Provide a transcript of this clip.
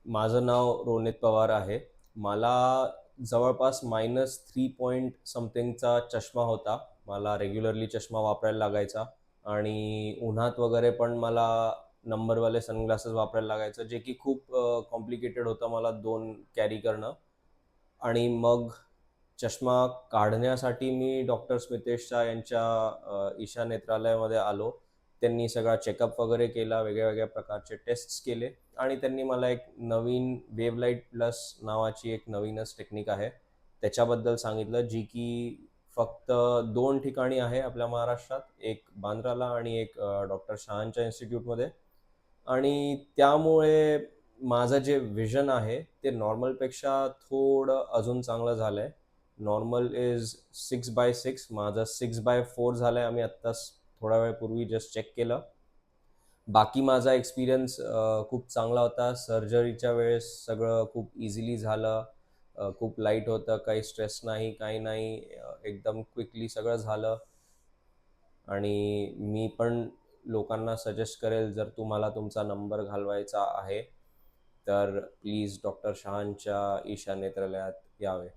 माझं नाव रोनित पवार आहे. मला जवळपास -3 पॉइंट समथिंगचा चष्मा होता. मला रेग्युलरली चष्मा वापरायला लागायचा आणि उन्हात वगैरे पण मला नंबरवाले सनग्लासेस वापरायला लागायचं, जे की खूप कॉम्प्लिकेटेड होतं मला 2 कॅरी करणं. आणि मग चष्मा काढण्यासाठी मी डॉक्टर स्मितेश शाह यांच्या ईशा नेत्रालयामध्ये आलो. त्यांनी सगळा चेकअप वगैरे केला, वेगळ्या-वेगळ्या प्रकारचे टेस्ट्स केले आणि त्यांनी मला एक नवीन वेव्हलाईट प्लस नावाची एक नवीनच टेक्निक आहे, त्याच्याबद्दल सांगितलं, जी की फक्त 2 ठिकाणी आहे आपल्या महाराष्ट्रात. एक बांद्राला आणि एक डॉक्टर शहांच्या इन्स्टिट्यूटमध्ये. आणि त्यामुळे माझं जे व्हिजन आहे ते नॉर्मलपेक्षा थोडं अजून चांगलं झालंय. नॉर्मल इज 6/6, माझं 6/4 झालंय. आम्ही आत्ताच थोड्या वेळापूर्वी जस्ट चेक केलं. बाकी माझा एक्सपिरियन्स खूप चांगला होता. सर्जरीच्या वेळेस सगळं खूप इझिली झालं. खूप लाईट होतं, काही स्ट्रेस नाही, काही नाही. एकदम क्विकली सगळं झालं. आणि मी पण लोकांना सजेस्ट करेल, जर तुम्हाला तुमचा नंबर घालवायचा आहे तर प्लीज डॉक्टर शहांच्या ईशा नेत्रालयात यावे.